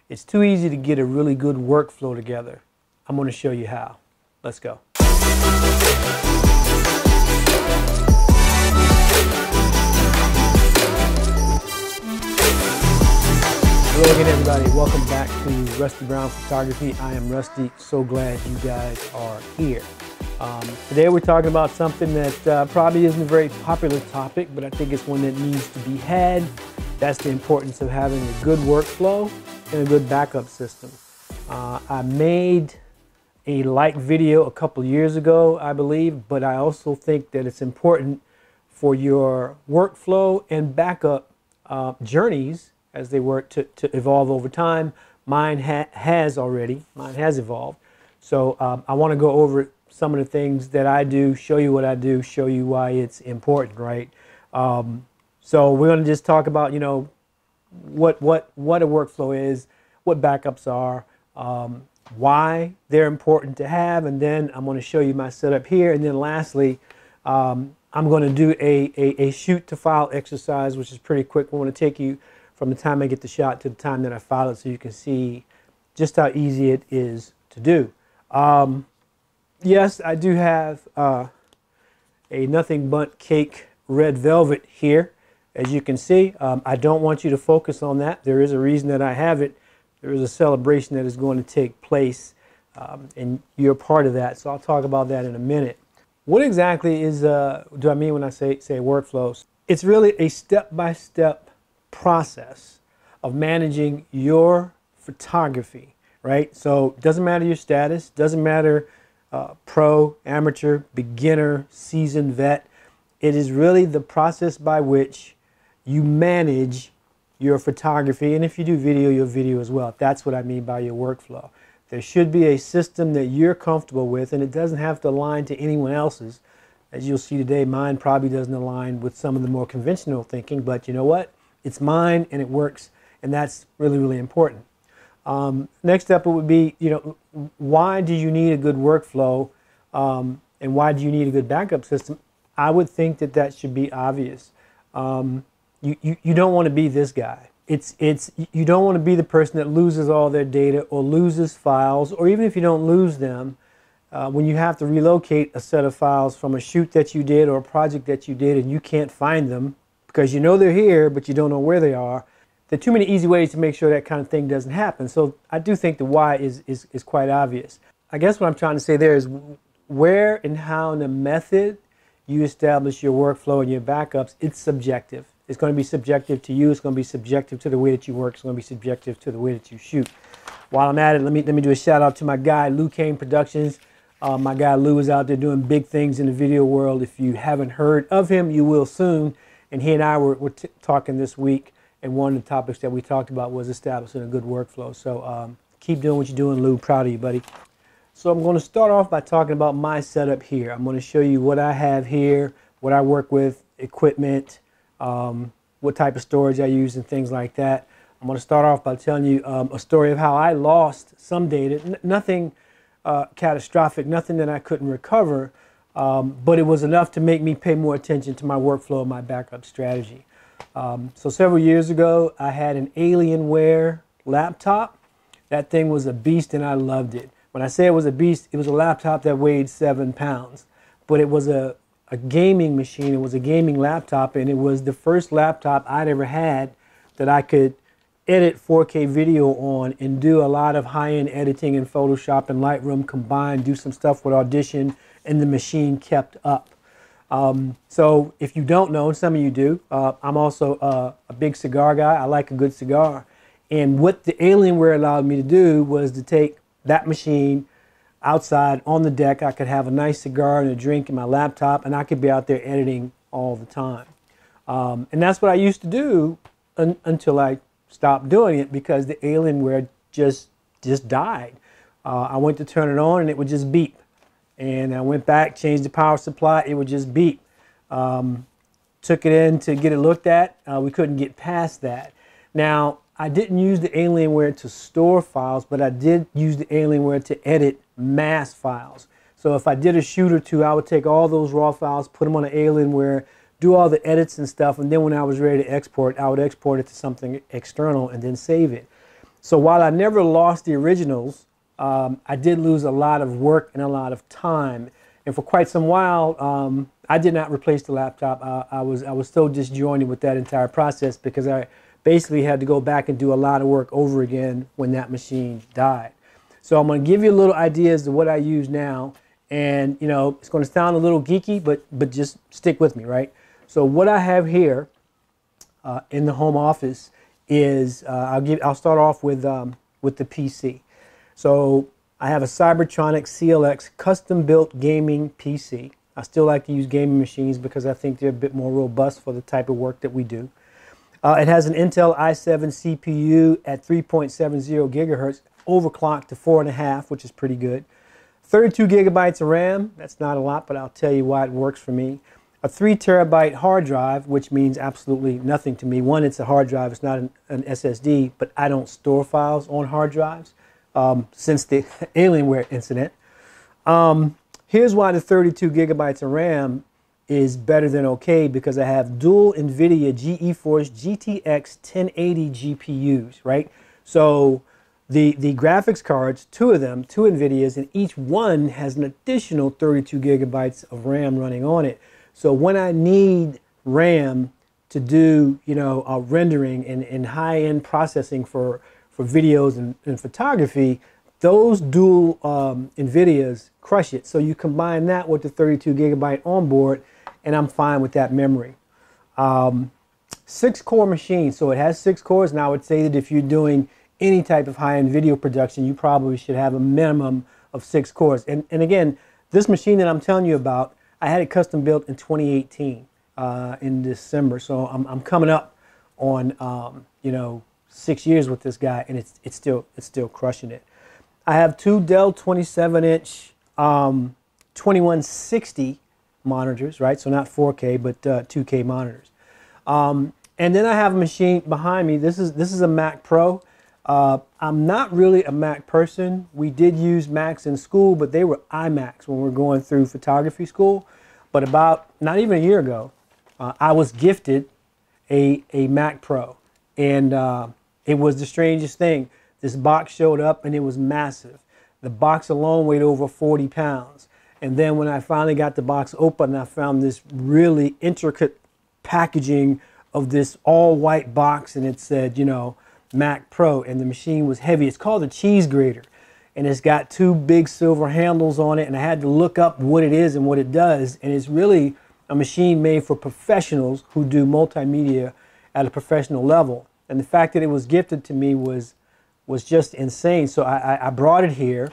It's too easy to get a really good workflow together. I'm going to show you how. Let's go. Hello again, everybody. Welcome back to Rusty Brown Photography. I am Rusty. So glad you guys are here. Today we're talking about something that probably isn't a very popular topic, but I think it's one that needs to be had. That's the importance of having a good workflow and a good backup system. I made a light video a couple years ago, I believe, but I also think that it's important for your workflow and backup journeys as they work to evolve over time. Mine has evolved. So I want to go over some of the things that I do, show you what I do, show you why it's important, right? So we're going to just talk about, you know, what a workflow is, what backups are, why they're important to have, and then I'm going to show you my setup here. And then lastly, I'm going to do a shoot to file exercise, which is pretty quick. I want to take you from the time I get the shot to the time that I file it so you can see just how easy it is to do. Yes, I do have a Nothing But Cake red velvet here. As you can see, I don't want you to focus on that. There is a reason that I have it. There is a celebration that is going to take place, and you're part of that. So I'll talk about that in a minute. What exactly is do I mean when I say workflows? It's really a step-by-step process of managing your photography, right? So it doesn't matter your status, doesn't matter pro, amateur, beginner, seasoned, vet. It is really the process by which you manage your photography, and if you do video, your video as well. That's what I mean by your workflow. There should be a system that you're comfortable with, and it doesn't have to align to anyone else's. As you'll see today, mine probably doesn't align with some of the more conventional thinking, but you know what? It's mine and it works, and that's really, really important. Next up, it would be, you know, why do you need a good workflow, and why do you need a good backup system? I would think that that should be obvious. You don't want to be this guy. You don't want to be the person that loses all their data or loses files, or even if you don't lose them, when you have to relocate a set of files from a shoot that you did or a project that you did and you can't find them because you know they're here but you don't know where they are. There are too many easy ways to make sure that kind of thing doesn't happen. So I do think the why is quite obvious. I guess what I'm trying to say there is where and how and the method you establish your workflow and your backups, it's subjective. It's going to be subjective to you. It's going to be subjective to the way that you work. It's going to be subjective to the way that you shoot. While I'm at it, let me do a shout out to my guy, Lou Kane Productions. My guy Lou is out there doing big things in the video world. If you haven't heard of him, you will soon. And he and I were talking this week, and one of the topics that we talked about was establishing a good workflow. So keep doing what you're doing, Lou. Proud of you, buddy. So I'm going to start off by talking about my setup here. I'm going to show you what I have here, what I work with, equipment, what type of storage I use and things like that. I'm going to start off by telling you a story of how I lost some data. Nothing catastrophic, nothing that I couldn't recover, but it was enough to make me pay more attention to my workflow and my backup strategy. So several years ago, I had an Alienware laptop. That thing was a beast and I loved it. When I say it was a beast, it was a laptop that weighed 7 pounds, but it was a gaming machine. It was a gaming laptop, and it was the first laptop I'd ever had that I could edit 4K video on and do a lot of high-end editing in Photoshop and Lightroom combined, do some stuff with Audition, and the machine kept up. So if you don't know, and some of you do, I'm also a big cigar guy. I like a good cigar. And what the Alienware allowed me to do was to take that machine outside on the deck. I could have a nice cigar and a drink in my laptop, and I could be out there editing all the time. And that's what I used to do until I stopped doing it because the Alienware just died. I went to turn it on and it would just beep. And I went back, changed the power supply, it would just beep. Took it in to get it looked at. We couldn't get past that. Now, I didn't use the Alienware to store files, but I did use the Alienware to edit mass files. So if I did a shoot or two, I would take all those raw files, put them on an Alienware, do all the edits and stuff, and then when I was ready to export, I would export it to something external and then save it. So while I never lost the originals, I did lose a lot of work and a lot of time. And for quite some while, I did not replace the laptop. I was so disjointed with that entire process because I basically had to go back and do a lot of work over again when that machine died. So I'm going to give you a little ideas of what I use now. And, you know, it's going to sound a little geeky, but just stick with me, right? So what I have here in the home office is I'll start off with the PC. So I have a Cybertronic CLX custom-built gaming PC. I still like to use gaming machines because I think they're a bit more robust for the type of work that we do. It has an Intel i7 CPU at 3.70 gigahertz, overclocked to 4.5, which is pretty good. 32 gigabytes of RAM. That's not a lot, but I'll tell you why it works for me. A 3 terabyte hard drive, which means absolutely nothing to me. One, it's a hard drive, it's not an SSD, but I don't store files on hard drives since the Alienware incident. Here's why the 32 gigabytes of RAM is better than okay, because I have dual NVIDIA GeForce GTX 1080 GPUs, right? So the graphics cards, two of them, two NVIDIAs, and each one has an additional 32 gigabytes of RAM running on it. So when I need RAM to do, you know, rendering and high-end processing for videos and photography, those dual NVIDIAs crush it. So you combine that with the 32 gigabyte onboard, and I'm fine with that memory. 6-core machine, so it has 6 cores, and I would say that if you're doing any type of high-end video production, you probably should have a minimum of 6 cores. And again, this machine that I'm telling you about, I had it custom built in 2018 in December, so I'm coming up on you know, 6 years with this guy, and it's still crushing it. I have two Dell 27-inch 2160 monitors, right? So not 4K, but 2K monitors. And then I have a machine behind me. This is a Mac Pro. I'm not really a Mac person. We did use Macs in school, but they were iMacs when we were going through photography school. But about not even a year ago, I was gifted a Mac Pro, and it was the strangest thing. This box showed up and it was massive. The box alone weighed over 40 pounds. And then when I finally got the box open, I found this really intricate packaging of this all white box, and it said, you know, Mac Pro, and the machine was heavy. It's called a cheese grater, and it's got two big silver handles on it, and I had to look up what it is and what it does, and it's really a machine made for professionals who do multimedia at a professional level. And the fact that it was gifted to me was just insane. So I brought it here.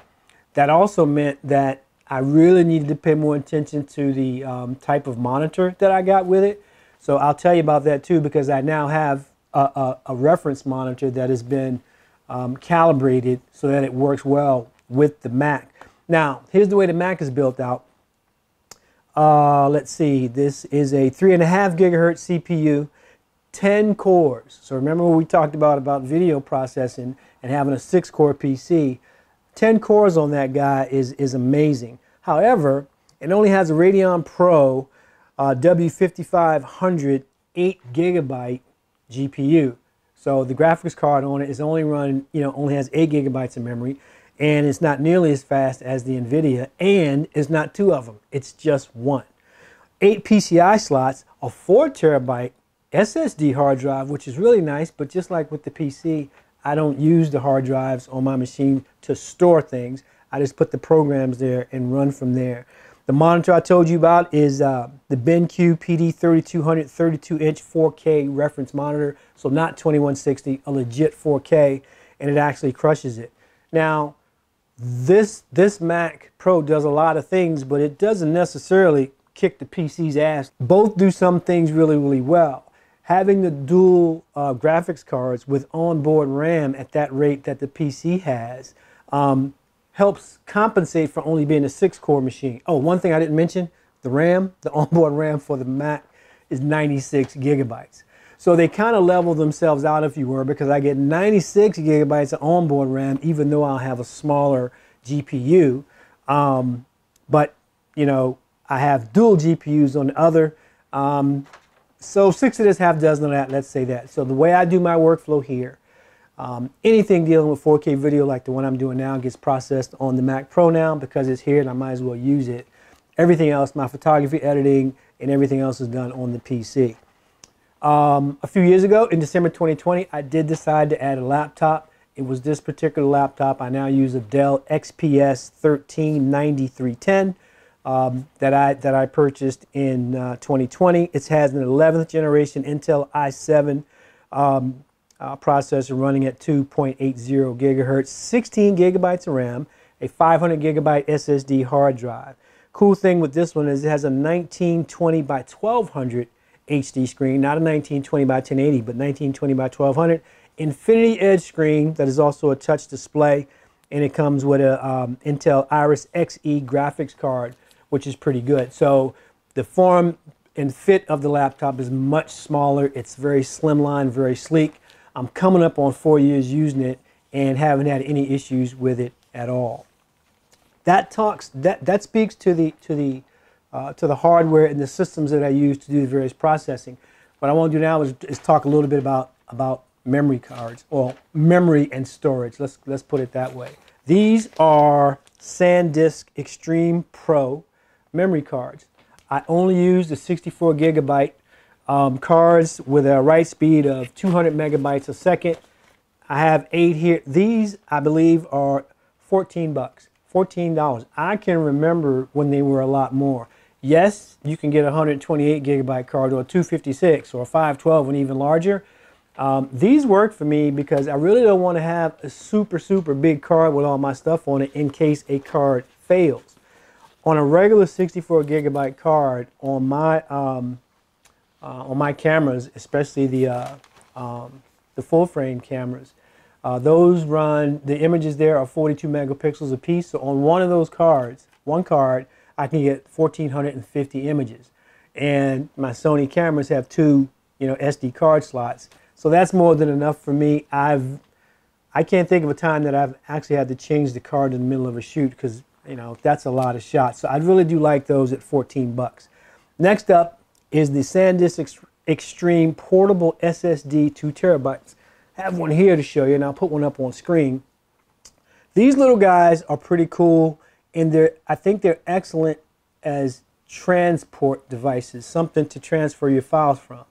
That also meant that I really needed to pay more attention to the type of monitor that I got with it. So I'll tell you about that too, because I now have a reference monitor that has been calibrated so that it works well with the Mac. Now, here's the way the Mac is built out. Let's see, this is a 3.5 gigahertz CPU, 10 cores. So remember what we talked about video processing and having a 6-core PC. 10 cores on that guy is amazing. However, it only has a Radeon Pro W5500 8 gigabyte GPU. So the graphics card on it is only only has 8 gigabytes of memory, and it's not nearly as fast as the NVIDIA, and it's not two of them, it's just one. 8 PCI slots, a 4 terabyte SSD hard drive, which is really nice, but just like with the PC, I don't use the hard drives on my machine to store things. I just put the programs there and run from there. The monitor I told you about is the BenQ PD3200 32-inch 4K reference monitor, so not 2160, a legit 4K, and it actually crushes it. Now, this Mac Pro does a lot of things, but it doesn't necessarily kick the PC's ass. Both do some things really, really well. Having the dual graphics cards with onboard RAM at that rate that the PC has helps compensate for only being a 6-core machine. Oh, one thing I didn't mention, the RAM, the onboard RAM for the Mac is 96 gigabytes. So they kind of level themselves out, if you were, because I get 96 gigabytes of onboard RAM, even though I'll have a smaller GPU. But, you know, I have dual GPUs on the other. So 6 of this, half dozen of that, let's say that. So the way I do my workflow here, Anything dealing with 4K video like the one I'm doing now gets processed on the Mac Pro now because it's here and I might as well use it. Everything else, my photography, editing, and everything else is done on the PC. A few years ago, in December 2020, I did decide to add a laptop. It was this particular laptop. I now use a Dell XPS 139310 that I purchased in 2020. It has an 11th generation Intel i7 processor running at 2.80 gigahertz, 16 gigabytes of RAM, a 500 gigabyte SSD hard drive. Cool thing with this one is it has a 1920 by 1200 HD screen, not a 1920 by 1080, but 1920 by 1200. Infinity Edge screen that is also a touch display, and it comes with a Intel Iris Xe graphics card, which is pretty good. So the form and fit of the laptop is much smaller. It's very slimline, very sleek. I'm coming up on 4 years using it and haven't had any issues with it at all. That speaks to the hardware and the systems that I use to do the various processing. What I want to do now is talk a little bit about memory cards, or memory and storage. Let's put it that way. These are SanDisk Extreme Pro memory cards. I only use the 64 gigabyte cards with a write speed of 200 megabytes a second. I have 8 here. These, I believe, are 14 bucks, $14. I can remember when they were a lot more. Yes, you can get a 128 gigabyte card or a 256 or a 512 and even larger. These work for me because I really don't want to have a super big card with all my stuff on it in case a card fails. On a regular 64 gigabyte card on my cameras, especially the full frame cameras, those run, the images there are 42 megapixels a piece. So on one of those cards, one card, I can get 1,450 images. And my Sony cameras have 2, SD card slots. So that's more than enough for me. I can't think of a time that I've actually had to change the card in the middle of a shoot because, that's a lot of shots. So I really do like those at 14 bucks. Next up is the SanDisk Extreme Portable SSD 2 terabytes. I have one here to show you, and I'll put one up on screen. These little guys are pretty cool, and I think they're excellent as transport devices, something to transfer your files from.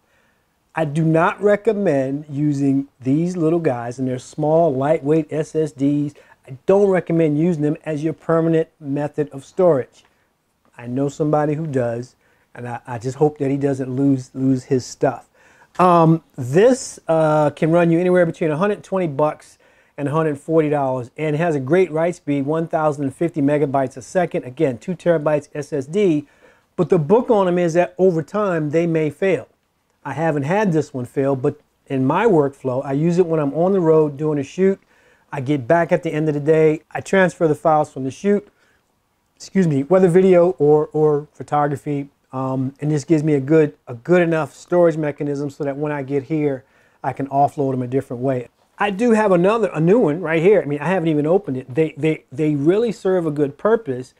I do not recommend using these little guys, and they're small, lightweight SSDs. I don't recommend using them as your permanent method of storage. I know somebody who does, and I just hope that he doesn't lose his stuff. This can run you anywhere between 120 bucks and $140, and it has a great write speed, 1,050 megabytes a second. Again, 2 terabytes SSD, but the book on them is that over time they may fail. I haven't had this one fail, but in my workflow, I use it when I'm on the road doing a shoot. I get back at the end of the day, I transfer the files from the shoot, whether video or photography, and this gives me a good enough storage mechanism so that when I get here, I can offload them a different way. I do have a new one right here. I mean, I haven't even opened it. They really serve a good purpose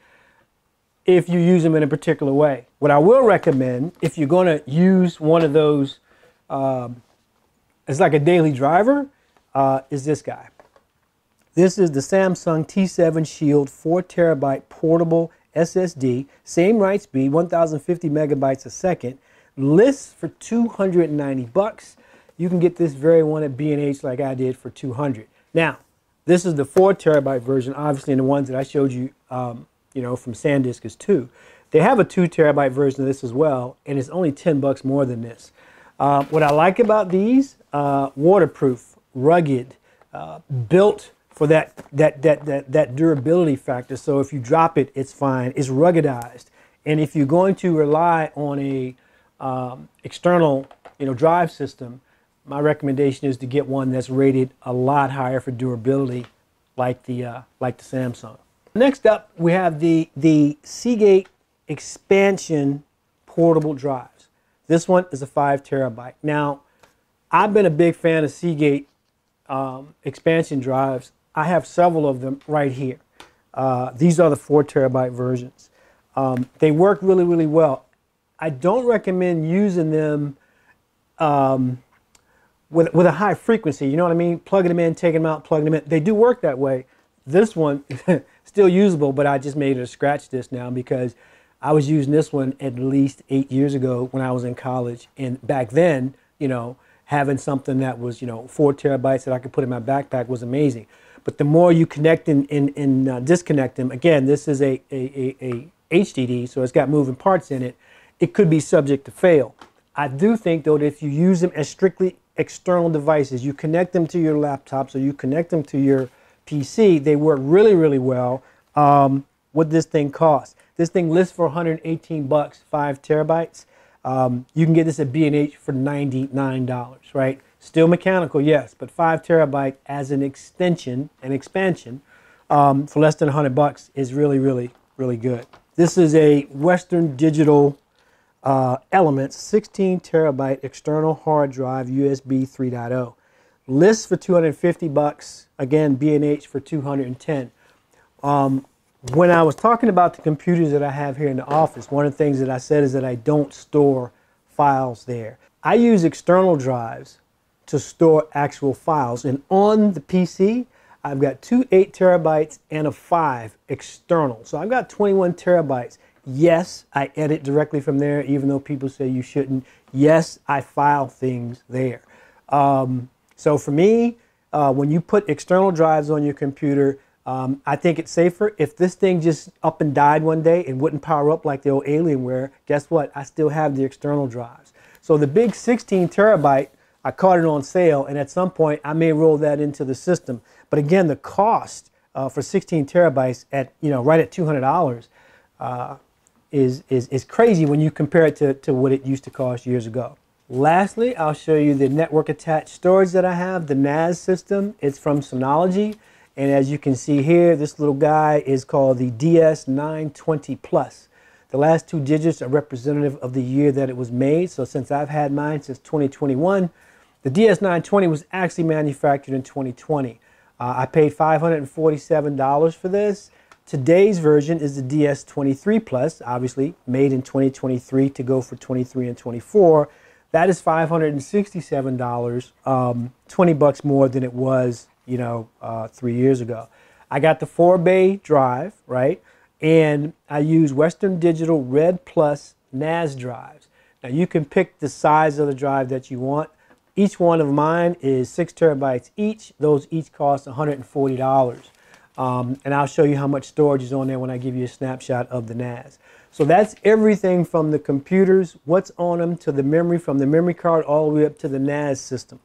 if you use them in a particular way. What I will recommend, if you're going to use one of those, it's like a daily driver, is this guy. This is the Samsung T7 Shield 4 terabyte portable SSD, same write speed, 1,050 megabytes a second, lists for 290 bucks. You can get this very one at B&H like I did for 200. Now, this is the 4 terabyte version, obviously, and the ones that I showed you, from SanDisk is 2. They have a 2 terabyte version of this as well, and it's only 10 bucks more than this. What I like about these, waterproof, rugged, built for that durability factor. So if you drop it, it's fine. It's ruggedized, and if you're going to rely on a external, drive system, my recommendation is to get one that's rated a lot higher for durability, like the Samsung. Next up, we have the Seagate expansion portable drives. This one is a 5 terabyte. Now, I've been a big fan of Seagate expansion drives. I have several of them right here. These are the 4 terabyte versions. They work really well. I don't recommend using them with a high frequency, you know what I mean? Plugging them in, taking them out, plugging them in. They do work that way. This one, still usable, but I just made it a scratch disk now because I was using this one at least 8 years ago when I was in college. And back then, you know, having something that was, you know, 4 terabytes that I could put in my backpack was amazing. But the more you connect and disconnect them, again, this is a HDD, so it's got moving parts in it. It could be subject to fail. I do think, though, that if you use them as strictly external devices, you connect them to your laptops or you connect them to your PC, they work really, really well. What this thing costs. This thing lists for 118 bucks, 5 terabytes. You can get this at B&H for $99, right? Still mechanical, yes, but 5 terabyte as an extension, an expansion, for less than 100 bucks is really, really, really good. This is a Western Digital Elements 16 terabyte external hard drive, USB 3.0. Lists for 250 bucks. Again, B&H for 210. When I was talking about the computers that I have here in the office, one of the things that I said is that I don't store files there. I use external drives to store actual files. And on the PC, I've got 2 8 terabytes and a 5 external. So I've got 21 terabytes. Yes, I edit directly from there, even though people say you shouldn't. Yes, I file things there. So for me, when you put external drives on your computer, I think it's safer. If this thing just up and died one day and wouldn't power up like the old Alienware, guess what? I still have the external drives. So the big 16 terabyte, I caught it on sale, and at some point I may roll that into the system. But again, the cost for 16 terabytes at, you know, right at $200 is crazy when you compare it to what it used to cost years ago. Lastly, I'll show you the network attached storage that I have, the NAS system. It's from Synology. And as you can see here, this little guy is called the DS920 Plus. The last 2 digits are representative of the year that it was made. So since I've had mine since 2021, the DS920 was actually manufactured in 2020. I paid $547 for this. Today's version is the DS23 Plus, obviously made in 2023 to go for 23 and 24. That is $567, 20 bucks more than it was, you know, 3 years ago. I got the 4-bay drive, right? And I use Western Digital Red Plus NAS drives. Now you can pick the size of the drive that you want. Each one of mine is 6 terabytes each. Those each cost $140. And I'll show you how much storage is on there when I give you a snapshot of the NAS. So that's everything from the computers, what's on them, to the memory, from the memory card all the way up to the NAS system.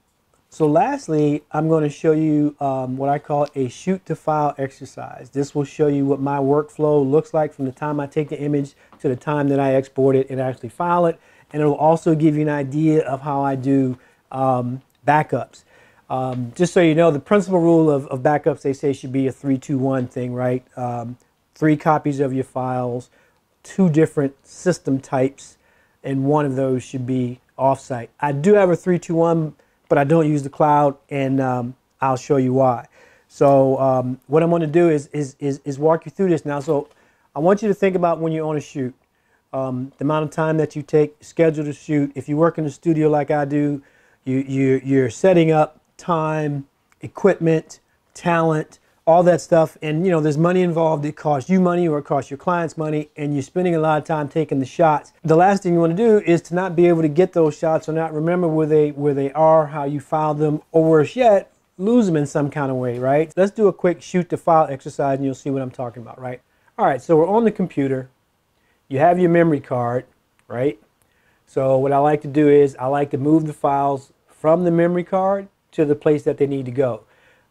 So lastly, I'm going to show you what I call a shoot to file exercise. This will show you what my workflow looks like from the time I take the image to the time that I export it and actually file it. And it will also give you an idea of how I do backups. Just so you know, the principal rule of backups, they say, should be a 3-2-1 thing, right? 3 copies of your files, 2 different system types, and 1 of those should be offsite. I do have a 3-2-1, but I don't use the cloud, and I'll show you why. So what I'm going to do is walk you through this now. So I want you to think about when you're on a shoot, the amount of time that you take, schedule to shoot. If you work in the studio like I do, you're setting up time, equipment, talent, all that stuff, and you know there's money involved. It costs you money or it costs your clients money, and you're spending a lot of time taking the shots. The last thing you want to do is to not be able to get those shots or not remember where they are, how you filed them, or worse yet, lose them in some kind of way, right? Let's do a quick shoot to file exercise and you'll see what I'm talking about, right? All right, so we're on the computer. You have your memory card, right? So what I like to do is I like to move the files from the memory card to the place that they need to go.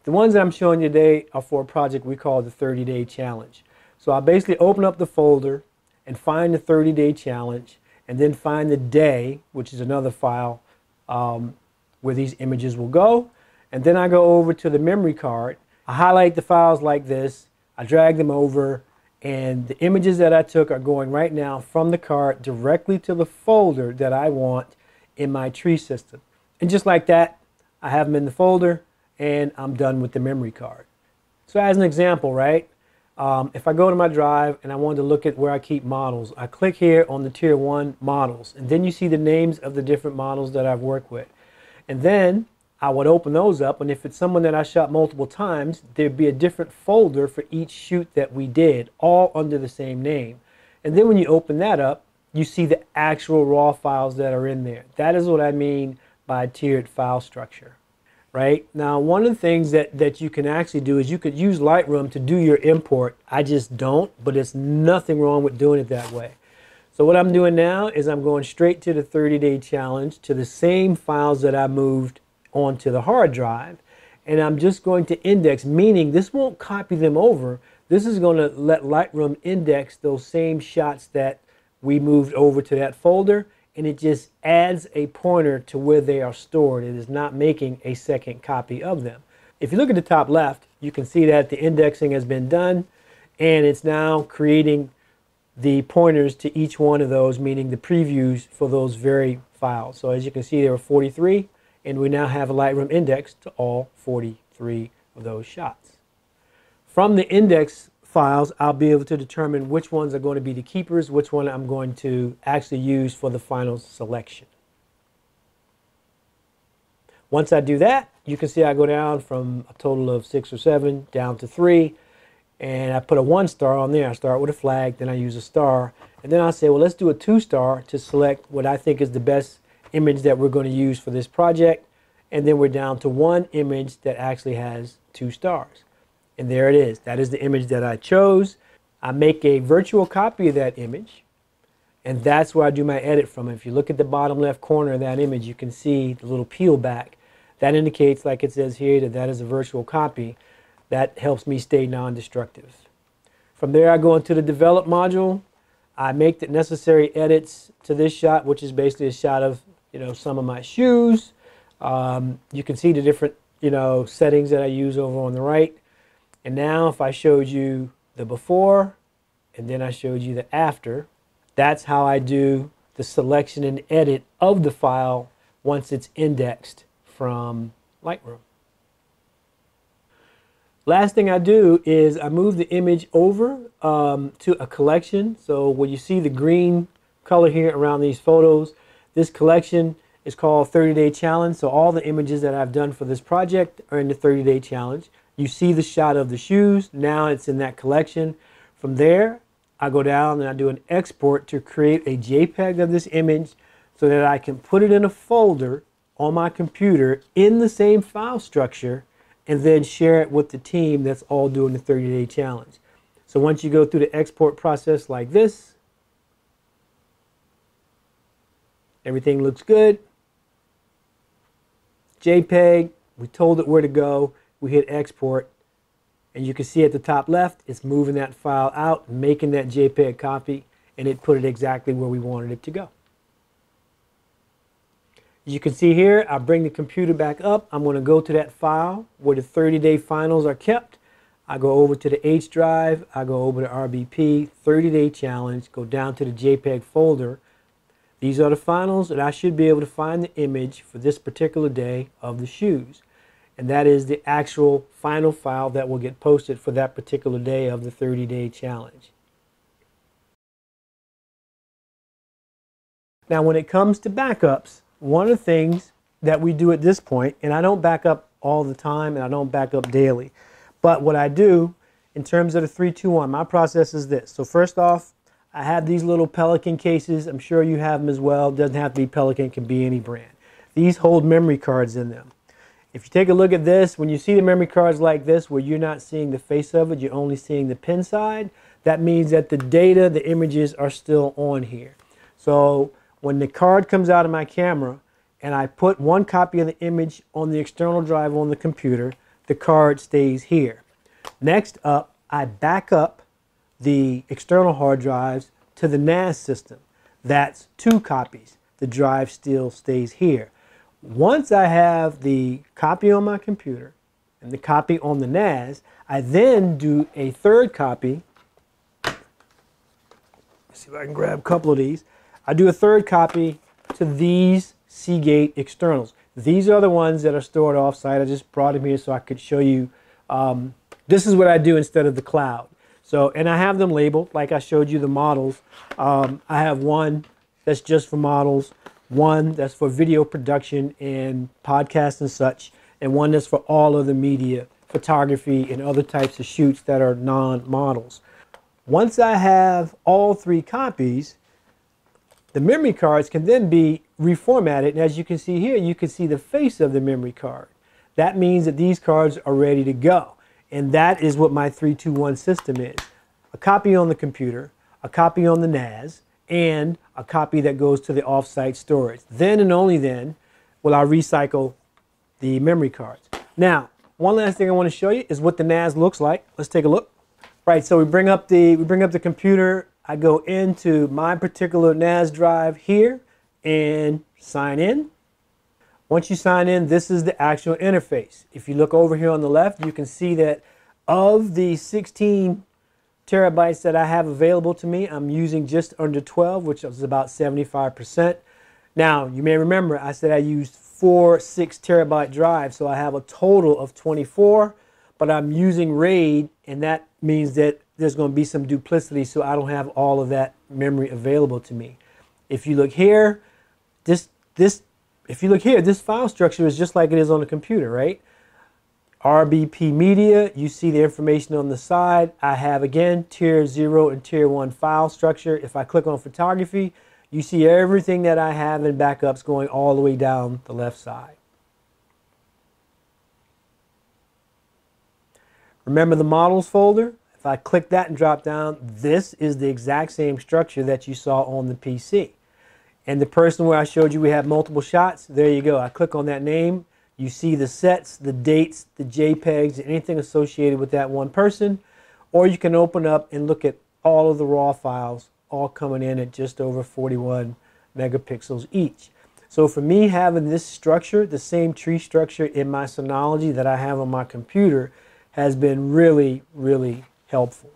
The ones that I'm showing you today are for a project we call the 30-day challenge. So I basically open up the folder and find the 30-day challenge, and then find the day, which is another file where these images will go. And then I go over to the memory card. I highlight the files like this. I drag them over, and the images that I took are going right now from the card directly to the folder that I want in my tree system. And just like that, I have them in the folder, and I'm done with the memory card. So as an example, right, if I go to my drive and I want to look at where I keep models, I click here on the Tier 1 models, and then you see the names of the different models that I've worked with. And then I would open those up, and if it's someone that I shot multiple times, there'd be a different folder for each shoot that we did, all under the same name. And then when you open that up, you see the actual raw files that are in there. That is what I mean by tiered file structure, right? Now, one of the things that you can actually do is you could use Lightroom to do your import. I just don't, but it's nothing wrong with doing it that way. So what I'm doing now is I'm going straight to the 30-day challenge, to the same files that I moved onto the hard drive, and I'm just going to index, meaning this won't copy them over. This is going to let Lightroom index those same shots that we moved over to that folder, and it just adds a pointer to where they are stored. It is not making a second copy of them. If you look at the top left, you can see that the indexing has been done, and it's now creating the pointers to each one of those, meaning the previews for those very files. So as you can see, there were 43, and we now have a Lightroom index to all 43 of those shots. From the index files, I'll be able to determine which ones are going to be the keepers, which one I'm going to actually use for the final selection. Once I do that, you can see I go down from a total of 6 or 7 down to 3, and I put a 1 star on there. I start with a flag, then I use a star, and then I'll say, well, let's do a 2 star to select what I think is the best image that we're going to use for this project, and then we're down to 1 image that actually has 2 stars. And there it is. That is the image that I chose. I make a virtual copy of that image, and that's where I do my edit from. If you look at the bottom left corner of that image, you can see the little peel back. That indicates, like it says here, that that is a virtual copy. That helps me stay non-destructive. From there, I go into the develop module. I make the necessary edits to this shot, which is basically a shot of some of my shoes. You can see the different settings that I use over on the right. And now if I showed you the before and then I showed you the after, that's how I do the selection and edit of the file once it's indexed from Lightroom. Last thing I do is I move the image over to a collection. So when you see the green color here around these photos, this collection is called 30-Day Challenge. So all the images that I've done for this project are in the 30-Day Challenge. You see the shot of the shoes. Now it's in that collection. From there, I go down and I do an export to create a JPEG of this image so that I can put it in a folder on my computer in the same file structure and then share it with the team that's all doing the 30-Day Challenge. So once you go through the export process like this, everything looks good. JPEG, we told it where to go. We hit export, and you can see at the top left, it's moving that file out, making that JPEG copy, and it put it exactly where we wanted it to go. You can see here, I bring the computer back up. I'm going to go to that file where the 30-day finals are kept. I go over to the H drive. I go over to RBP, 30-Day Challenge, go down to the JPEG folder. These are the finals, and I should be able to find the image for this particular day of the shoes. And that is the actual final file that will get posted for that particular day of the 30-Day Challenge. Now, when it comes to backups, one of the things that we do at this point, and I don't back up all the time and I don't back up daily, but what I do in terms of the 3-2-1, my process is this. So first off, I have these little Pelican cases. I'm sure you have them as well. It doesn't have to be Pelican, it can be any brand. These hold memory cards in them. If you take a look at this, when you see the memory cards like this where you're not seeing the face of it, you're only seeing the pin side, that means that the data, the images are still on here. So when the card comes out of my camera and I put one copy of the image on the external drive on the computer, the card stays here. Next up, I back up the external hard drives to the NAS system. That's 2 copies. The drive still stays here. Once I have the copy on my computer and the copy on the NAS, I then do a 3rd copy. Let's see if I can grab a couple of these. I do a 3rd copy to these Seagate externals. These are the ones that are stored off-site. I just brought them here so I could show you. This is what I do instead of the cloud. So, and I have them labeled like I showed you the models. I have one that's just for models. one that's for video production and podcasts and such, and one that's for all other media, photography and other types of shoots that are non-models. Once I have all three copies, the memory cards can then be reformatted, and as you can see here, you can see the face of the memory card. That means that these cards are ready to go, and that is what my 3-2-1 system is. A copy on the computer, a copy on the NAS, and a copy that goes to the off-site storage. Then and only then will I recycle the memory cards. Now, one last thing I want to show you is what the NAS looks like. Let's take a look. Right, so we bring up the computer. I go into my particular NAS drive here and sign in. Once you sign in, this is the actual interface. If you look over here on the left, you can see that of the 16 terabytes that I have available to me, I'm using just under 12, which is about 75%. Now, you may remember I said I used 4 6-terabyte drives, so I have a total of 24, but I'm using RAID, and that means that there's going to be some duplicity, so I don't have all of that memory available to me. If you look here, this file structure is just like it is on the computer, right? RBP media, you see the information on the side. I have, again, tier 0 and tier 1 file structure. If I click on photography, you see everything that I have in backups going all the way down the left side. Remember the models folder? If I click that and drop down, this is the exact same structure that you saw on the PC. And the person where I showed you we have multiple shots, there you go. I click on that name. You see the sets, the dates, the JPEGs, anything associated with that one person. Or you can open up and look at all of the raw files, all coming in at just over 41 megapixels each. So for me, having this structure, the same tree structure in my Synology that I have on my computer, has been really, really helpful.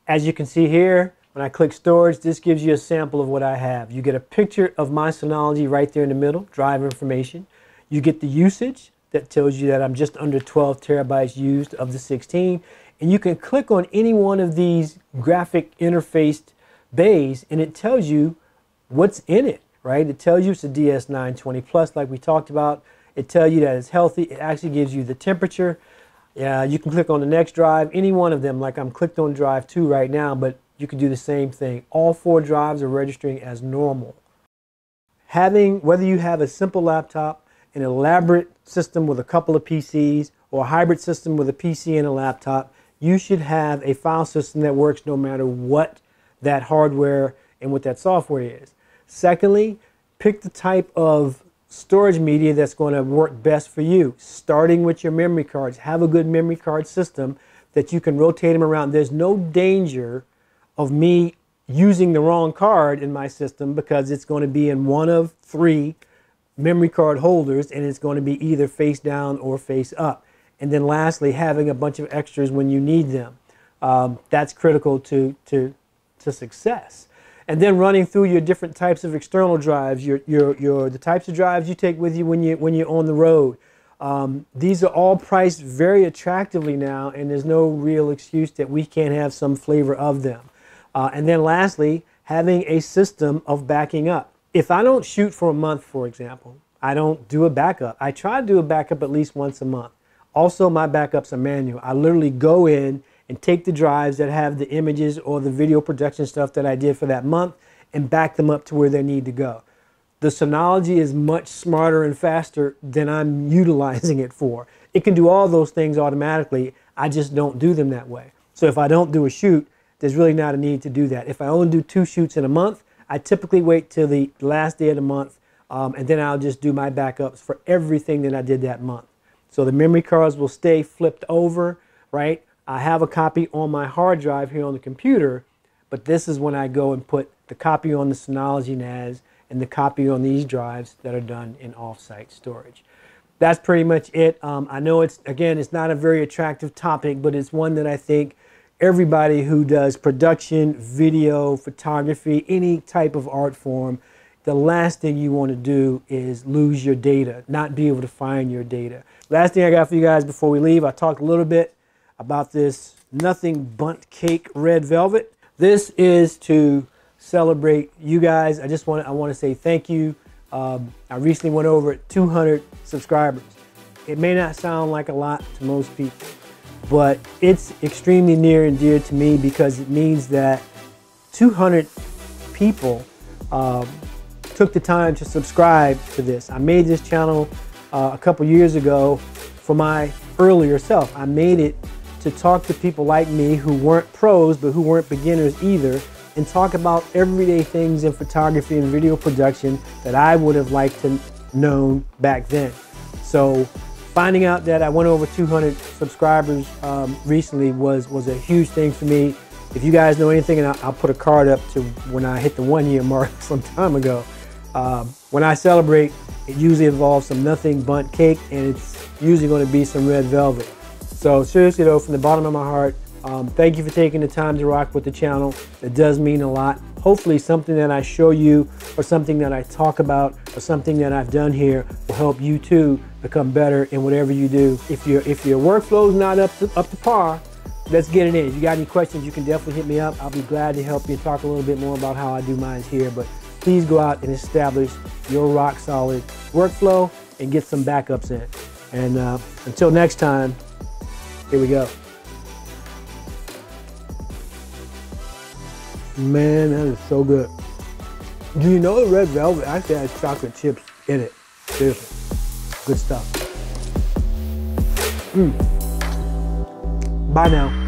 As you can see here, when I click storage, this gives you a sample of what I have. You get a picture of my Synology right there in the middle, drive information. You get the usage that tells you that I'm just under 12 terabytes used of the 16. And you can click on any one of these graphic interfaced bays and it tells you what's in it, right? It tells you it's a DS920 Plus like we talked about. It tells you that it's healthy. It actually gives you the temperature. You can click on the next drive, any one of them, like I'm clicked on drive 2 right now, but you can do the same thing. All 4 drives are registering as normal. Whether you have a simple laptop, an elaborate system with a couple of PCs, or a hybrid system with a PC and a laptop, you should have a file system that works no matter what that hardware and what that software is. Secondly, pick the type of storage media that's going to work best for you, starting with your memory cards. Have a good memory card system that you can rotate them around. There's no danger of me using the wrong card in my system because it's going to be in one of 3 memory card holders and it's going to be either face down or face up. And then lastly, having a bunch of extras when you need them. That's critical to success. And then running through your different types of external drives, the types of drives you take with you when you're on the road. These are all priced very attractively now, and there's no real excuse that we can't have some flavor of them. And then lastly, having a system of backing up. If I don't shoot for a month, for example, I don't do a backup. I try to do a backup at least once a month. Also, my backups are manual. I literally go in and take the drives that have the images or the video production stuff that I did for that month and back them up to where they need to go. The Synology is much smarter and faster than I'm utilizing it for. It can do all those things automatically. I just don't do them that way. So if I don't do a shoot, there's really not a need to do that. If I only do 2 shoots in a month, I typically wait till the last day of the month and then I'll just do my backups for everything that I did that month. So the memory cards will stay flipped over, right? I have a copy on my hard drive here on the computer, but this is when I go and put the copy on the Synology NAS and the copy on these drives that are done in off-site storage. That's pretty much it. I know it's not a very attractive topic, but it's one that I think everybody who does production, video, photography, any type of art form, the last thing you want to do is lose your data, not be able to find your data. Last thing I got for you guys before we leave, I talked a little bit about this Nothing Bundt Cake Red Velvet. This is to celebrate you guys. I want to say thank you I recently went over 200 subscribers. It may not sound like a lot to most people, but it's extremely near and dear to me because it means that 200 people took the time to subscribe to this. I made this channel a couple years ago for my earlier self. I made it to talk to people like me who weren't pros but who weren't beginners either, and talk about everyday things in photography and video production that I would have liked to known back then. So finding out that I went over 200 subscribers recently was a huge thing for me. If you guys know anything, and I'll put a card up to when I hit the 1 year mark some time ago. When I celebrate, it usually involves some nothing bundt cake, and it's usually going to be some red velvet. So seriously though, from the bottom of my heart, thank you for taking the time to rock with the channel. It does mean a lot. Hopefully something that I show you, or something that I talk about, or something that I've done here will help you too become better in whatever you do. If your workflow is not up to par, let's get it in. If you got any questions, you can definitely hit me up. I'll be glad to help you talk a little bit more about how I do mine here. But please go out and establish your rock solid workflow and get some backups in. And until next time, here we go. Man, that is so good. Do you know the red velvet actually has chocolate chips in it? Seriously, good stuff. Bye now.